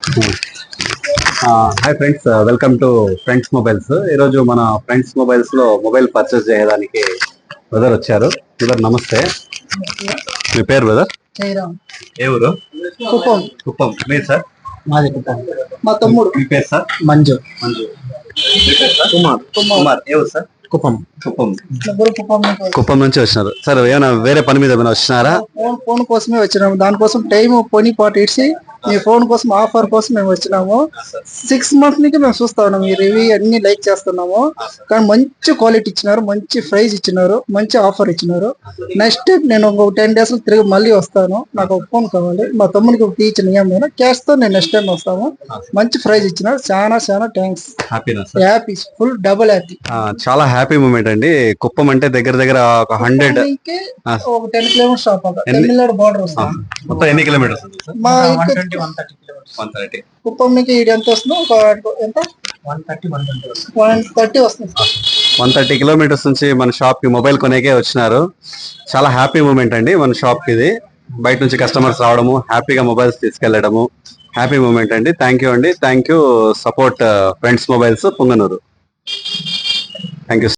Hi friends, welcome to friends mobiles. ఈరోజు మన friends mobiles లో మొబైల్ పర్చేస్ చేయడానికి బ్రదర్ వచ్చారు. బ్రదర్ నమస్తే, మీ పేరు బ్రదర్? ఏ ఊరు? కుప్పం. కుప్పం. మీరు సార్? మాది కుప్పం. మా తమ్ముడు. మీ పేరు సార్? మంజు. మంజు. మీ పేరు సార్? కుమార్. కుమార్. ఏ ఊరు సార్? కుప్పం. కుప్పం. కుప్పం నుంచి వచ్చినారు సార్. ఏమైనా వేరే పని మీద ఏమైనా వచ్చినారా? ఫోన్ కోసమే వచ్చినాము. దానికోసం టైం పని పాటు ఇచ్చి మీ ఫోన్ కోసం ఆఫర్ కోసం మేము వచ్చినాము. 6 months నుంచి మేము చూస్తా ఉన్నాము. ఈ రివ్యూ అన్ని లైక్ చేస్తున్నాము. కానీ మంచి క్వాలిటీ ఇచ్చినారు, మంచి ప్రైస్ ఇచ్చినారు, మంచి ఆఫర్ ఇచ్చినారు. నెక్స్ట్ టైం నేను ఒక 10 days లో తిరిగి మళ్ళీ వస్తాను. నాకు ఒక ఫోన్ కావాలి. మా తమ్ముడికి ఒక ఇచ్చిన నేను క్యాష్ తో నేను నెక్స్ట్ టైం వస్తాము. మంచి ప్రైస్ ఇచ్చినారు. చాలా చాలా thanks. Happy, full double happy. చాలా హ్యాపీ మూమెంట్ అండి. కుప్పం అంటే దగ్గర దగ్గర ఒక 100 ఒక 10 kilometers షాప్ బార్డర్ వస్తుంది. మొత్తం ఎన్ని కిలోమీటర్స్? మా 130 కుప్పం నుంచి ఎంత వస్తుంది? ఎంత 130 వస్తుంది. 130 కిలోమీటర్స్ నుంచి మన షాప్ కి మొబైల్ కొనేకే వచ్చినారు. చాలా హ్యాపీ మూమెంట్ అండి మన షాప్ కి ఇది. బయట నుంచి కస్టమర్స్ రావడము, హ్యాపీగా మొబైల్స్ తీసుకెళ్లడము హ్యాపీ మూమెంట్ అండి. థ్యాంక్ యూ అండి. Thank you. Support friends mobiles Punganur. Thank you.